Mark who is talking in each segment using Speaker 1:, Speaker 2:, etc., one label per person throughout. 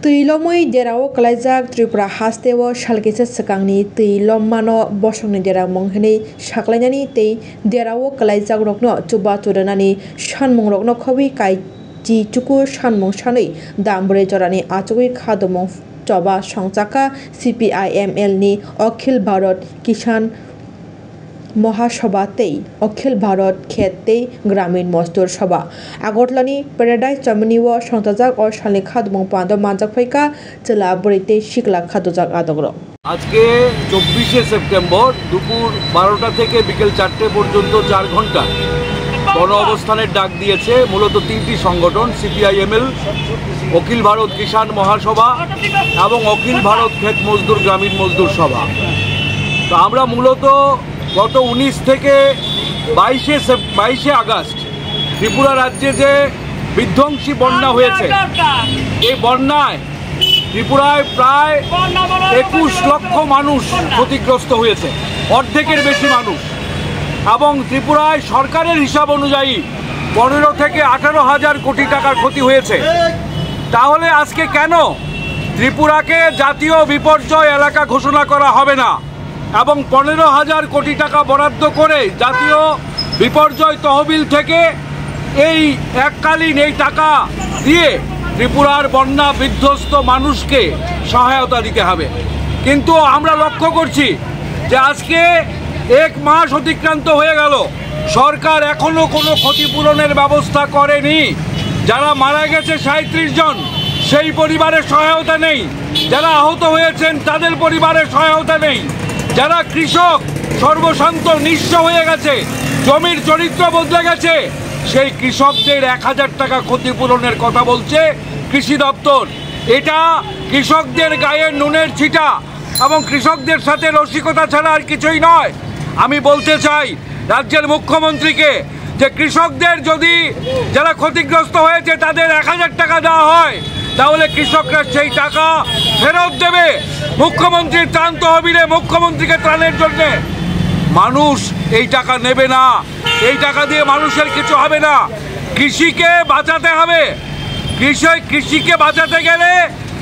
Speaker 1: Tui derao kalaijak Tripura hastewo salkisa sakangni tui lommano bosongni derang monghini saklainani tei derao kalaijak rokno chuba chudanani sanmung rokno khobi kai chi chuku sanmung sanui dambre jorani achugui khadamung choba songchaka CPIML ni Akhil Bharat Kisan Mahasabha tei Akhil Bharat Khet tei Gramin Mazdur Sabha Agartalani Paradise Chamaniwo Songtajak o salni khadamung pando manjak phaika chela bori tei sikla khadojak adogro
Speaker 2: আজকে 24শে September দুপুর 12টা থেকে বিকেল 4টে পর্যন্ত 4 ঘন্টা গণ অবস্থানের ডাক দিয়েছে মূলত তিনটি সংগঠন সিপিআইএমএল অখিল ভারত কিষাণ মহাসভা এবং অখিল ভারত ক্ষেত মজদুর গ্রামীণ মজদুর সভা। তো আমরা মূলত গত 19 থেকে 22শে আগস্ট ত্রিপুরা রাজ্যে যে বিধ্বংসী বন্যা হয়েছে এই বন্যায় ত্রিপুরায় প্রায় 21 লক্ষ মানুষ ক্ষতিগ্রস্ত হয়েছে, অর্ধেকের বেশি মানুষ, এবং ত্রিপুরায় সরকারের হিসাব অনুযায়ী 15 থেকে 18,000 কোটি টাকার ক্ষতি হয়েছে। তাহলে আজকে কেন ত্রিপুরাকে জাতীয় বিপর্যয় এলাকা ঘোষণা করা হবে না এবং 15,000 কোটি টাকা বরাদ্দ করে জাতীয় বিপর্যয় তহবিল থেকে এই এককালীন এই টাকা দিয়ে ত্রিপুরার বন্যা বিধ্বস্ত মানুষকে সহায়তা দিতে হবে? কিন্তু আমরা লক্ষ্য করছি যে আজকে 1 মাস অতিক্রান্ত হয়ে গেল, সরকার এখনো কোনো ক্ষতিপূরণের ব্যবস্থা করেনি। যারা মারা গেছে 37 জন, সেই পরিবারের সহায়তা নেই। যারা আহত হয়েছেন তাদের পরিবারের সহায়তা নেই। যারা কৃষক সর্বশান্ত নিঃস্ব হয়ে গেছে, জমির চরিত্র বদলে গেছে, সেই কৃষকদের 1000 টাকা ক্ষতিপূরণের কথা বলছে কৃষি দপ্তর। এটা কৃষকদের গায়ে নুনের ছিটা এবং কৃষকদের সাথে রসিকতা ছাড়া আর কিছুই নয়। আমি বলতে চাই রাজ্যের মুখ্যমন্ত্রীকে যে কৃষকদের যদি যারা ক্ষতিগ্রস্ত হয়েছে তাদের 1000 টাকা দেওয়া হয় তাহলে কৃষকরা সেই টাকা ফেরত দেবে মুখ্যমন্ত্রীর ত্রাণ তহবিলে, মুখ্যমন্ত্রীকে ত্রাণের জন্যে। মানুষ এই টাকা নেবে না, এই টাকা দিয়ে মানুষের কিছু হবে না। কৃষিকে বাঁচাতে হবে। কৃষিকে বাঁচাতে গেলে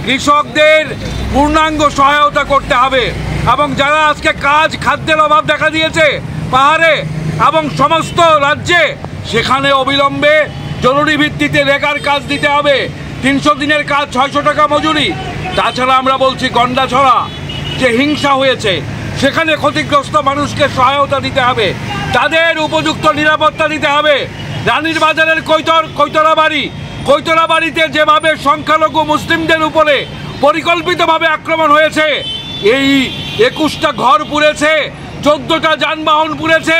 Speaker 2: কৃষকদের পূর্ণাঙ্গ সহায়তা করতে হবে এবং যারা আজকে খাদ্যের অভাব দেখা দিয়েছে পাহাড়ে এবং সমস্ত রাজ্যে, সেখানে অবিলম্বে জরুরি ভিত্তিতে রেগার কাজ দিতে হবে। 300 দিনের কাজ 600 টাকা মজুরি। তাছাড়া আমরা বলছি গন্ডাছড়া যে হিংসা হয়েছে সেখানে ক্ষতিগ্রস্ত মানুষকে সহায়তা দিতে হবে, তাদের উপযুক্ত নিরাপত্তা দিতে হবে। রানীর বাজারের কৈতরা বাড়িতে যেভাবে সংখ্যালঘু মুসলিমদের উপরে পরিকল্পিতভাবে আক্রমণ হয়েছে, এই 21টা ঘর পুড়েছে, 14টা যানবাহন পুড়েছে,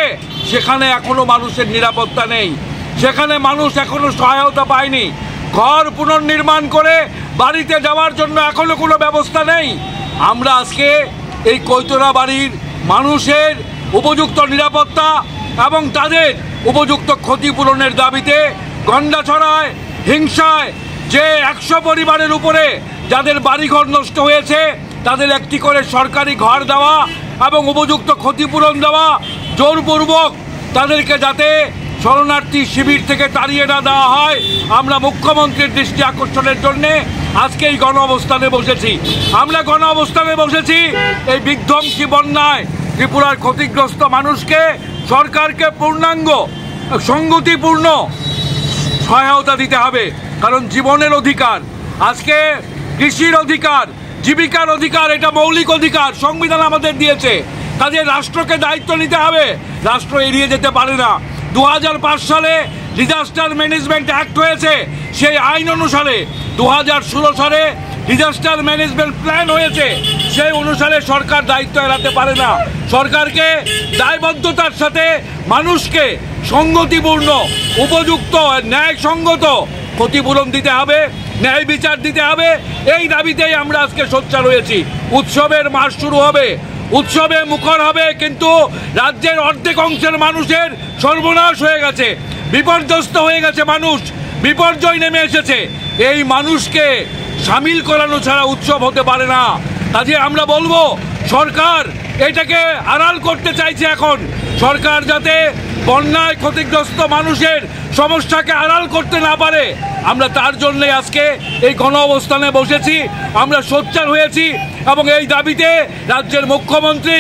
Speaker 2: সেখানে এখনো মানুষের নিরাপত্তা নেই, সেখানে মানুষ এখনো সহায়তা পায়নি। ঘর পুনর্নির্মাণ করে বাড়িতে যাওয়ার জন্য এখনো কোনো ব্যবস্থা নেই। আমরা আজকে এই কৈতরা বাড়ির মানুষের উপযুক্ত নিরাপত্তা এবং তাদের উপযুক্ত ক্ষতিপূরণের দাবিতে গন্ডাছড়ায় হিংসায় যে 100 পরিবারের উপরে যাদের বাড়িঘর নষ্ট হয়েছে তাদের একটি করে সরকারি ঘর দেওয়া এবং উপযুক্ত ক্ষতিপূরণ দেওয়া, জোরপূর্বক তাদেরকে যাতে শরণার্থী শিবির থেকে তাড়িয়ে না দেওয়া হয়, আমরা মুখ্যমন্ত্রীর দৃষ্টি আকর্ষণের জন্যে আজকে এই গণ অবস্থানে বসেছি। আমরা গণ অবস্থানে বসেছি এই বিধ্বংসী বন্যায় ত্রিপুরার ক্ষতিগ্রস্ত মানুষকে সরকারকে পূর্ণাঙ্গ সংগতিপূর্ণ সহায়তা দিতে হবে। কারণ জীবনের অধিকার, আজকে কৃষির অধিকার, জীবিকার অধিকার, এটা মৌলিক অধিকার, সংবিধান আমাদের দিয়েছে। কাজে রাষ্ট্রকে দায়িত্ব নিতে হবে, রাষ্ট্র এড়িয়ে যেতে পারে না। 2005 সালে ডিজাস্টার ম্যানেজমেন্ট অ্যাক্ট হয়েছে, সেই আইন অনুসারে 2016 সালে ডিজাস্টার ম্যানেজমেন্ট প্ল্যান হয়েছে, সেই অনুসারে সরকার দায়িত্ব এড়াতে পারে না। সরকারকে দায়বদ্ধতার সাথে মানুষকে সংগতিপূর্ণ উপযুক্ত ন্যায়সঙ্গত ক্ষতিপূরণ দিতে হবে, ন্যায় বিচার দিতে হবে। এই দাবিতেই আমরা আজকে সোচ্চার হয়েছি। উৎসবের মাস শুরু হবে, উৎসবে মুখর হবে, কিন্তু রাজ্যের অর্ধেক অংশের মানুষের সর্বনাশ হয়ে গেছে, বিপর্যস্ত হয়ে গেছে মানুষ, বিপর্যয় নেমে এসেছে। এই মানুষকে সামিল করানো ছাড়া উৎসব হতে পারে না। কাজে আমরা বলবো সরকার এটাকে আড়াল করতে চাইছে। এখন সরকার যাতে বন্যায় ক্ষতিগ্রস্ত মানুষের সমস্যাকে আড়াল করতে না পারে, আমরা তার জন্যে আজকে এই গণ অবস্থানে বসেছি। আমরা সোচ্চার হয়েছি এবং এই দাবিতে রাজ্যের মুখ্যমন্ত্রী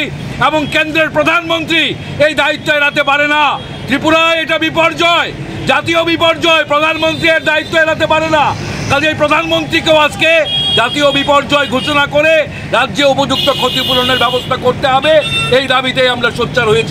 Speaker 2: এবং কেন্দ্রের প্রধানমন্ত্রী এই দায়িত্ব এড়াতে পারে না। ত্রিপুরায় এটা বিপর্যয়, জাতীয় বিপর্যয়, প্রধানমন্ত্রী এর দায়িত্ব এড়াতে পারে না। কাজে প্রধানমন্ত্রীকেও আজকে জাতীয় বিপর্যয় ঘোষণা করে রাজ্যে উপযুক্ত ক্ষতিপূরণের ব্যবস্থা করতে হবে, এই দাবিতে আমরা সোচ্চার হয়েছি।